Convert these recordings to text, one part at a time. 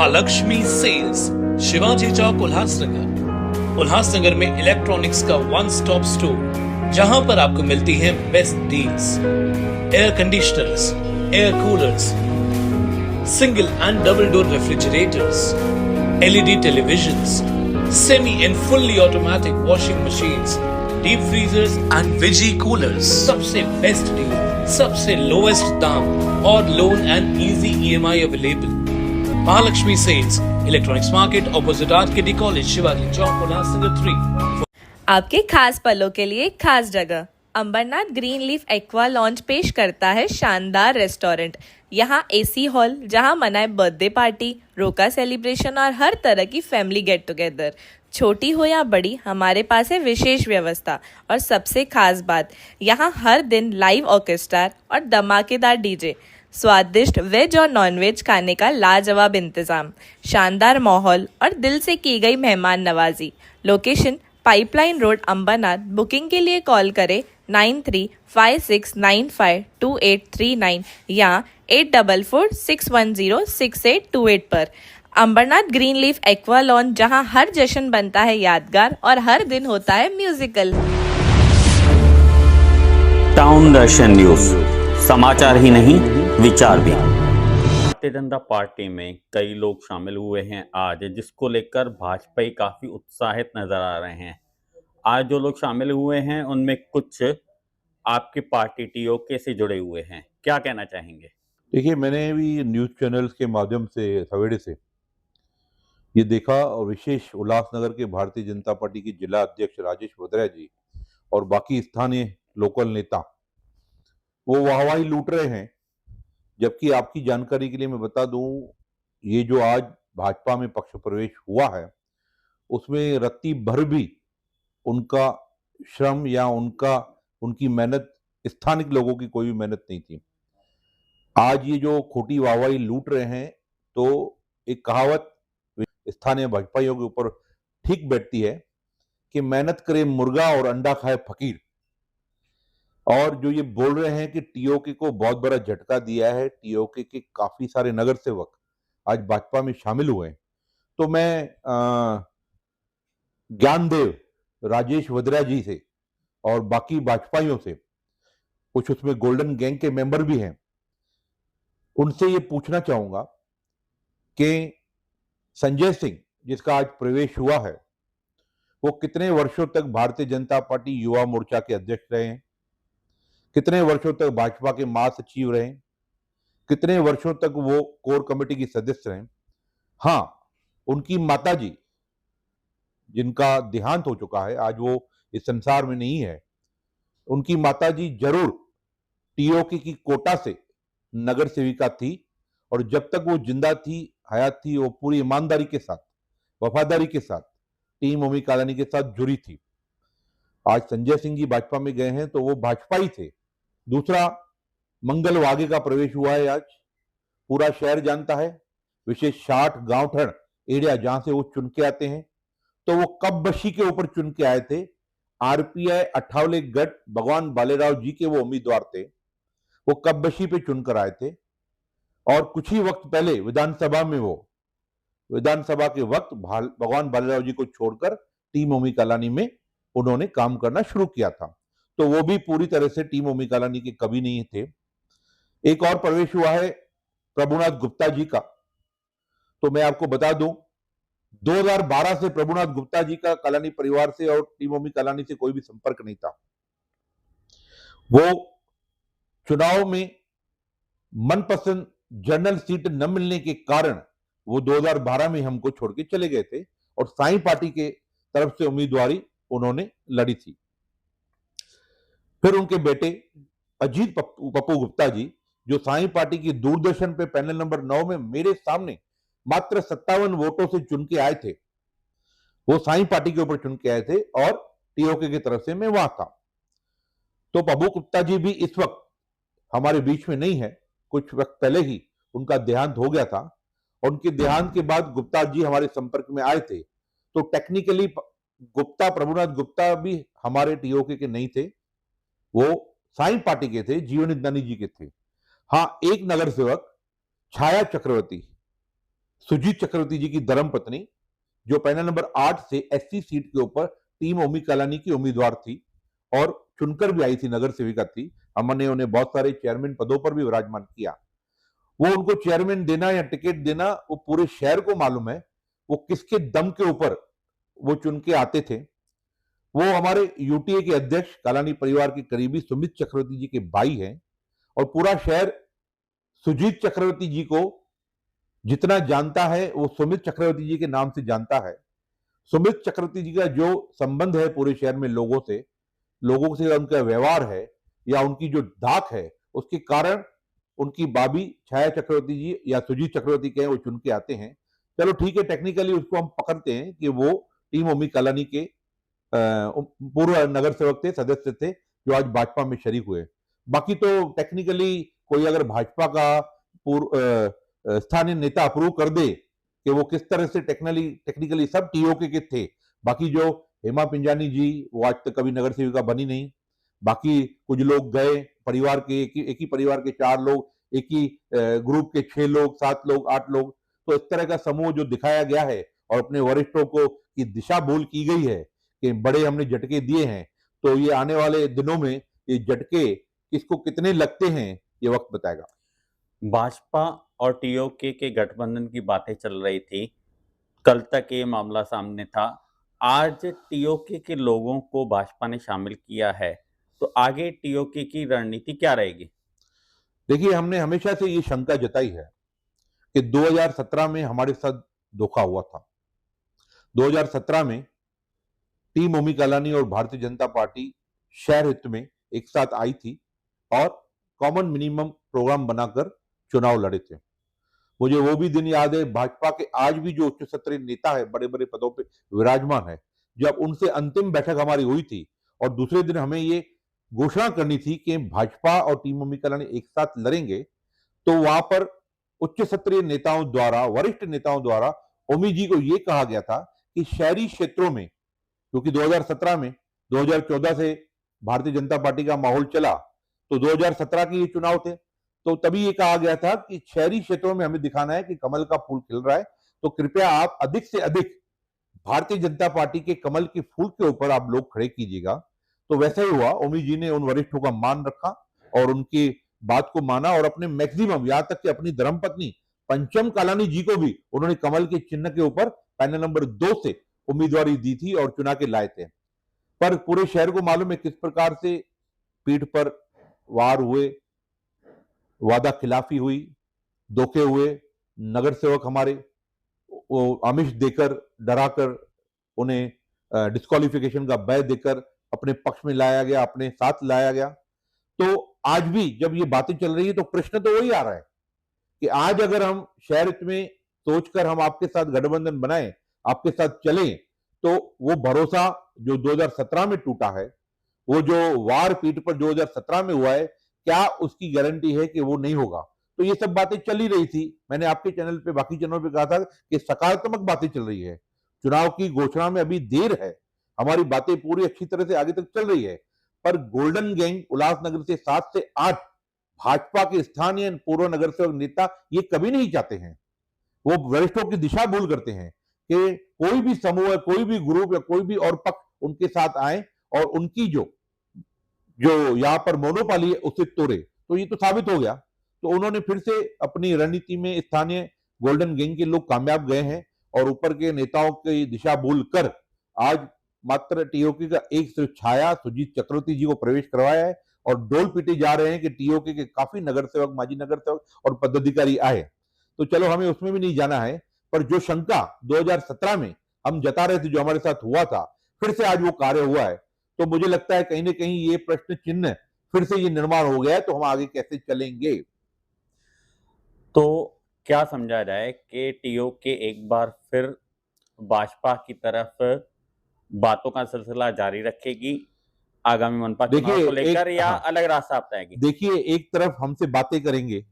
Mahalakshmi sales, Shivaji Chowk, Ulhasnagar. Ulhasnagar में electronics का one stop store, जहां पर आपको मिलती हैं best deals. Air conditioners, air coolers, single and double door refrigerators, LED televisions, semi and fully automatic washing machines, deep freezers and veggie coolers. सबसे best deal, सबसे lowest दाम और loan and easy EMI available. Mahalaxmi sales, electronics market, opposite RKD college, Shivaji Chowk, Ulhasnagar 3। आपके खास पलों के लिए खास जगह Ambernath green leaf aqua lawns पेश करता है शानदार रेस्टोरेंट। यहाँ एसी हॉल, जहाँ मनाए बर्थडे पार्टी, रोका सेलिब्रेशन और हर तरह की फैमिली गेट टुगेदर। छोटी हो या बड़ी, हमारे पास है विशेष व्यवस्था। और सबसे खास बात, यहाँ हर दिन लाइव ऑर्केस्ट्रा और धमाकेदार डीजे, स्वादिष्ट वेज और नॉन वेज खाने का लाजवाब इंतजाम, शानदार माहौल और दिल से की गई मेहमान नवाजी। Location pipeline road, Ambernath. Booking के लिए कॉल करें 9356952839 या 8446106828 पर। Ambernath green leaf aqua lawn, जहां हर जश्न बनता है यादगार और हर दिन होता है म्यूजिकल। टाउन दर्शन न्यूज, समाचार ही नहीं विचार भी। भारतीय जनता पार्टी में कई लोग शामिल हुए हैं आज, जिसको लेकर भाजपा काफी उत्साहित नजर आ रहे हैं। आज जो लोग शामिल हुए हैं उनमें कुछ आपकी पार्टी टीओके से जुड़े हुए हैं, क्या कहना चाहेंगे? देखिए, मैंने भी न्यूज़ चैनल्स के माध्यम से सवेरे से ये देखा और विशेष उल्लासनगर के भारतीय जनता पार्टी के जिला अध्यक्ष राजेश वद्रा जी और बाकी स्थानीय लोकल नेता वो वाहवाही लूट रहे हैं। जबकि आपकी जानकारी के लिए मैं बता दूं, ये जो आज भाजपा में पक्ष प्रवेश हुआ है उसमें रत्ती भर भी उनका श्रम या उनकी मेहनत, स्थानिक लोगों की कोई भी मेहनत नहीं थी। आज ये जो खोटी वाहवाही लूट रहे हैं, तो एक कहावत स्थानीय भाजपाइयों के ऊपर ठीक बैठती है कि मेहनत करे मुर्गा और अंडा खाए फकीर। और जो ये बोल रहे हैं कि टीओके को बहुत बड़ा झटका दिया है, टीओके के काफी सारे नगर सेवक आज भाजपा में शामिल हुए हैं, तो मैं ज्ञानदेव राजेश वद्रा जी से और बाकी भाजपाइयों से, कुछ उसमें गोल्डन गैंग के मेंबर भी हैं, उनसे ये पूछना चाहूंगा कि संजय सिंह जिसका आज प्रवेश हुआ है, वो कितने वर्षों तक भारतीय जनता पार्टी युवा मोर्चा के अध्यक्ष रहे हैं, कितने वर्षों तक भाजपा के महासचिव रहे, कितने वर्षों तक वो कोर कमेटी की सदस्य रहे। हाँ, उनकी माताजी जिनका देहांत हो चुका है, आज वो इस संसार में नहीं है, उनकी माताजी जरूर टीओके की कोटा से नगर सेविका थी और जब तक वो जिंदा थी, हयात थी, वो पूरी ईमानदारी के साथ, वफादारी के साथ टीम ओमी कालानी के साथ जुड़ी थी। आज संजय सिंह जी भाजपा में गए हैं तो वो भाजपा ही थे। दूसरा, मंगल वागे का प्रवेश हुआ है आज, पूरा शहर जानता है, विशेष 60 गांव ठण एरिया जहां से वो चुन के आते हैं। तो वो कब बशी के ऊपर चुन के आए थे, आरपीआई अठावले गढ़ भगवान बालेराव जी के वो उम्मीदवार थे, वो कब बशी पे चुनकर आए थे। और कुछ ही वक्त पहले विधानसभा में वो विधानसभा के वक्त भगवान बालेराव जी को छोड़कर टीम ओमी कालानी में उन्होंने काम करना शुरू किया था, तो वो भी पूरी तरह से टीम ओमी कालानी के कभी नहीं थे। एक और प्रवेश हुआ है प्रभुनाथ गुप्ता जी का, तो मैं आपको बता दूं, 2012 से प्रभुनाथ गुप्ता जी का कालानी परिवार से और टीम ओमी कालानी से कोई भी संपर्क नहीं था। वो चुनाव में मनपसंद जनरल सीट न मिलने के कारण वो 2012 में हमको छोड़ के चले गए थे और साई पार्टी के तरफ से उम्मीदवारी उन्होंने लड़ी थी। फिर उनके बेटे अजीत पप्पू गुप्ता जी, जो साई पार्टी की दूरदर्शन पे पैनल नंबर 9 में मेरे सामने मात्र 57 वोटों से चुन के आए थे, वो साई पार्टी के ऊपर चुन के आए थे और टीओके की तरफ से मैं वहां था। तो पप्पू गुप्ता जी भी इस वक्त हमारे बीच में नहीं है, कुछ वक्त पहले ही उनका देहांत हो गया था और उनके देहांत के बाद गुप्ता जी हमारे संपर्क में आए थे। तो टेक्निकली प्रभुनाथ गुप्ता भी हमारे टीओके के नहीं थे, वो साई पार्टी के थे, जीवन इंदानी जी के थे। हाँ, एक नगर सेवक छाया चक्रवर्ती, सुजीत चक्रवर्ती जी की धर्मपत्नी, जो पैनल नंबर 8 से एससी सीट के ऊपर टीम ओमी कालानी की उम्मीदवार थी और चुनकर भी आई थी, नगर सेविका थी। हमने उन्हें बहुत सारे चेयरमैन पदों पर भी विराजमान किया। वो उनको चेयरमैन देना या टिकट देना वो पूरे शहर को मालूम है, वो किसके दम के ऊपर वो चुन के आते थे। वो हमारे यूटीए के अध्यक्ष कालानी परिवार के करीबी सुमित चक्रवर्ती जी के भाई हैं और पूरा शहर सुजीत चक्रवर्ती जी को जितना जानता है वो सुमित चक्रवर्ती जी के नाम से जानता है। सुमित चक्रवर्ती जी का जो संबंध है पूरे शहर में लोगों से उनका व्यवहार है या उनकी जो धाक है, उसके कारण उनकी बाबी छाया चक्रवर्ती जी या सुजीत चक्रवर्ती के वो चुन के आते हैं। चलो ठीक है, टेक्निकली उसको हम पकड़ते हैं कि वो टीम ओमी कालानी के पूर्व नगर सेवक थे, सदस्य थे, जो आज भाजपा में शरीक हुए। बाकी तो टेक्निकली कोई अगर भाजपा का स्थानीय नेता अप्रूव कर दे कि वो किस तरह से टेक्निकली सब टीओके के थे। बाकी जो हेमा पिंजानी जी, वो आज तक कभी नगर सेविका बनी नहीं। बाकी कुछ लोग गए, परिवार के एक ही परिवार के 4 लोग, एक ही ग्रुप के 6 लोग, 7 लोग, 8 लोग, तो इस तरह का समूह जो दिखाया गया है और अपने वरिष्ठों को की दिशा भूल की गई है कि बड़े हमने झटके दिए हैं, तो ये आने वाले दिनों में ये झटके किसको कितने लगते हैं ये वक्त बताएगा। भाजपा और टीओके के गठबंधन की बातें चल रही थी, कल तक ये मामला सामने था। आज टीओके के लोगों को भाजपा ने शामिल किया है, तो आगे टीओके की रणनीति क्या रहेगी? देखिए, हमने हमेशा से ये शंका जताई है कि 2017 में हमारे साथ धोखा हुआ था। 2017 में टीम ओमी कालानी और भारतीय जनता पार्टी शहर हित में एक साथ आई थी और कॉमन मिनिमम प्रोग्राम बनाकर चुनाव लड़े थे। मुझे वो भी दिन याद है, भाजपा के आज भी जो उच्च स्तरीय नेता है, बड़े बड़े पदों पे विराजमान है, जब उनसे अंतिम बैठक हमारी हुई थी और दूसरे दिन हमें ये घोषणा करनी थी कि भाजपा और टीम ओमी कालानी एक साथ लड़ेंगे, तो वहां पर उच्च स्तरीय नेताओं द्वारा, वरिष्ठ नेताओं द्वारा ओमी जी को यह कहा गया था कि शहरी क्षेत्रों में, क्योंकि 2017 में 2014 से भारतीय जनता पार्टी का माहौल चला, तो 2017 के ये चुनाव थे, तो तभी ये कहा गया था कि शहरी क्षेत्रों में हमें दिखाना है कि कमल का फूल खिल रहा है, तो कृपया आप अधिक से अधिक भारतीय जनता पार्टी के कमल के फूल के ऊपर आप लोग खड़े कीजिएगा। तो वैसा ही हुआ। ओमी जी ने उन वरिष्ठों का मान रखा और उनकी बात को माना और अपने मैक्सिमम, यहां तक कि अपनी धर्मपत्नी पंचम कालानी जी को भी उन्होंने कमल के चिन्ह के ऊपर पैनल नंबर 2 से उम्मीदवारी दी थी और चुना के लाए थे। पर पूरे शहर को मालूम है किस प्रकार से पीठ पर वार हुए, वादा खिलाफी हुई, धोखे हुए। नगर सेवक हमारे वो आमिष देकर, डराकर, उन्हें डिस्क्वालिफिकेशन का भय देकर अपने पक्ष में लाया गया, अपने साथ लाया गया। तो आज भी जब ये बातें चल रही है तो प्रश्न तो वही आ रहा है कि आज अगर हम शहर में सोचकर हम आपके साथ गठबंधन बनाएं, आपके साथ चलें, तो वो भरोसा जो 2017 में टूटा है, वो जो वार पीठ पर 2017 में हुआ है, क्या उसकी गारंटी है कि वो नहीं होगा? तो ये सब बातें चल ही रही थी। मैंने आपके चैनल पे, बाकी चैनल पे कहा था कि सकारात्मक बातें चल रही है। चुनाव की घोषणा में अभी देर है, हमारी बातें पूरी अच्छी तरह से आगे तक चल रही है, पर गोल्डन गैंग उल्लासनगर से 7 से 8 भाजपा के स्थानीय पूर्व नगर सेवक नेता ये कभी नहीं चाहते हैं। वो वरिष्ठों की दिशा भूल करते हैं कि कोई भी समूह, कोई भी ग्रुप या कोई भी और पक्ष उनके साथ आए और उनकी जो यहां पर मोनोपाली है उसे तोड़े। तो ये तो साबित हो गया। तो उन्होंने फिर से अपनी रणनीति में स्थानीय गोल्डन गैंग के लोग कामयाब गए हैं और ऊपर के नेताओं की दिशा भूल कर आज मात्र टीओके का एक सिर्फ छाया सुजीत चक्रवर्ती जी को प्रवेश करवाया है और डोल पीटे जा रहे हैं कि टीओके के काफी नगर सेवक, माजी नगर सेवक और पदाधिकारी आए। तो चलो, हमें उसमें भी नहीं जाना है, पर जो शंका 2017 में हम जता रहे थे, जो हमारे साथ हुआ था, फिर से आज वो कार्य हुआ है। तो मुझे लगता है कहीं ना कहीं ये प्रश्न चिन्ह फिर से ये निर्माण हो गया है, तो हम आगे कैसे चलेंगे? तो क्या समझा जाए कि टीओके एक बार फिर भाजपा की तरफ बातों का सिलसिला जारी रखेगी आगामी मनपा चुनाव को लेकर, या अलग रास्ता अपनाएगी? देखिए, एक तरफ हमसे बातें करेंगे,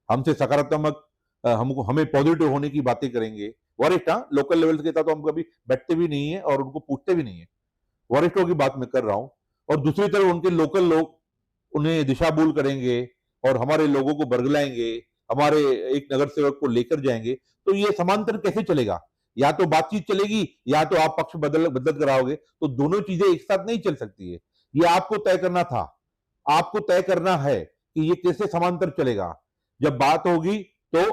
हमसे सकारात्मक, हमें पॉजिटिव होने की बातें करेंगे वरिष्ठ। लोकल लेवल के साथ तो हम कभी बैठते भी नहीं है और उनको पूछते भी नहीं है, वरिष्ठों की बात मैं कर रहा हूं। और दूसरी तरफ उनके लोकल लोग उन्हें दिशाभूल करेंगे और हमारे लोगों को बरगलाएंगे, हमारे एक नगर सेवक को लेकर जाएंगे, तो ये समांतर कैसे चलेगा? या तो बातचीत चलेगी या तो आप पक्ष बदल कराओगे, तो दोनों चीजें एक साथ नहीं चल सकती है। ये आपको तय करना था, आपको तय करना है कि ये कैसे समांतर चलेगा। जब बात होगी तो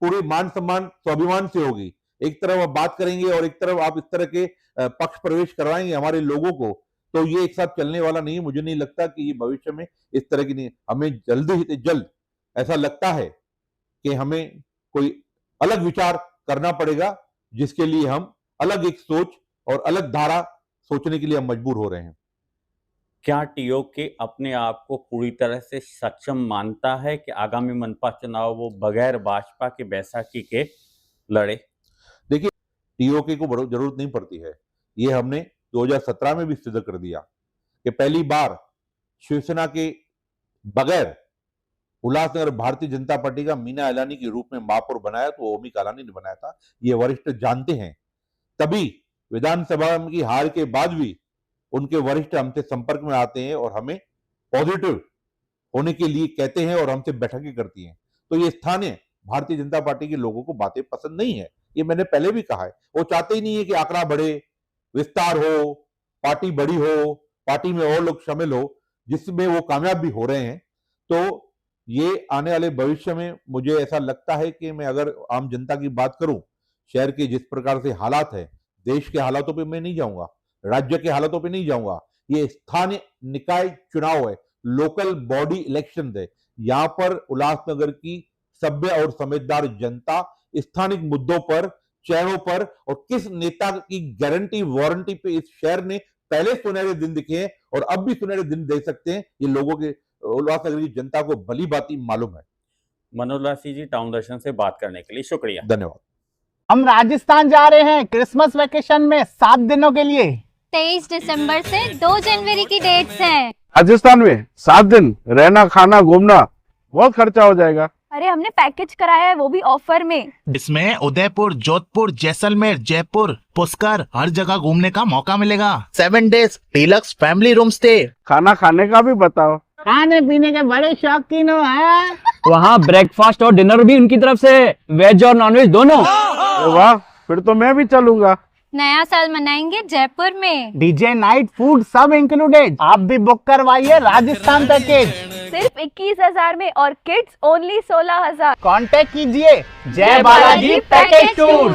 पूरे मान सम्मान स्वाभिमान से होगी। एक तरफ आप बात करेंगे और एक तरफ आप इस तरह के पक्ष प्रवेश करवाएंगे हमारे लोगों को, तो ये एक साथ चलने वाला नहीं है। मुझे नहीं लगता कि ये भविष्य में इस तरह की नहीं। हमें जल्द ही जल्द ऐसा लगता है कि हमें कोई अलग विचार करना पड़ेगा, जिसके लिए हम अलग एक सोच और अलग धारा सोचने के लिए हम मजबूर हो रहे हैं। क्या टीओके अपने आप को पूरी तरह से सक्षम मानता है कि आगामी मनपा चुनाव वो बगैर भाजपा के बैसाखी के लड़े? देखिए, टीओके को जरूरत नहीं पड़ती है। ये हमने 2017 में भी सिद्ध कर दिया कि पहली बार शिवसेना के बगैर उल्लासनगर भारतीय जनता पार्टी का मीना इलानी के रूप में महापौर बनाया तो ओमी कालानी ने बनाया था। ये वरिष्ठ जानते हैं। तभी विधानसभा की हार के बाद भी उनके वरिष्ठ हमसे संपर्क में आते हैं और हमें पॉजिटिव होने के लिए कहते हैं और हमसे बैठकें करती हैं। तो ये स्थानीय भारतीय जनता पार्टी के लोगों को बातें पसंद नहीं है। ये मैंने पहले भी कहा है। वो चाहते ही नहीं है कि आंकड़ा बढ़े, विस्तार हो, पार्टी बड़ी हो, पार्टी में और लोग शामिल हो, जिसमें वो कामयाब भी हो रहे हैं। तो ये आने वाले भविष्य में मुझे ऐसा लगता है कि मैं अगर आम जनता की बात करूं, शहर के जिस प्रकार से हालात है, देश के हालातों पे मैं नहीं जाऊंगा, राज्य के हालातों पे नहीं जाऊंगा। ये स्थानीय निकाय चुनाव है, लोकल बॉडी इलेक्शन है। यहां पर उल्लासनगर की सभ्य और समझदार जनता स्थानिक मुद्दों पर, चयनों पर और किस नेता की गारंटी वारंटी पे इस शहर ने पहले सुनहरे दिन दिखे हैं और अब भी सुनहरे दिन दे सकते हैं, ये लोगों के उल्लासनगर की जनता को भली भांति मालूम है। मनोज लासी जी, टाउन दर्शन से बात करने के लिए शुक्रिया। धन्यवाद। हम राजस्थान जा रहे हैं क्रिसमस वेकेशन में 7 दिनों के लिए। 23 दिसंबर से 2 जनवरी की डेट्स हैं। राजस्थान में 7 दिन रहना, खाना, घूमना, बहुत खर्चा हो जाएगा। अरे हमने पैकेज कराया है, वो भी ऑफर में। इसमें उदयपुर, जोधपुर, जैसलमेर, जयपुर, पुष्कर हर जगह घूमने का मौका मिलेगा। 7 days deluxe family room stay. खाना खाने का भी बताओ। खाने पीने के बड़े शौकीन हो हैं। वहाँ ब्रेकफास्ट और डिनर भी उनकी तरफ से, वेज और नॉनवेज दोनों। वाह, फिर तो मैं भी चलूंगा। नया साल मनाएंगे जयपुर में। डीजे, नाइट, फूड सब इंक्लूडेड। आप भी बुक करवाइए राजस्थान पैकेज सिर्फ 21,000 में और किड्स ओनली 16,000। कांटेक्ट कीजिए जय बालाजी पैकेज टूर।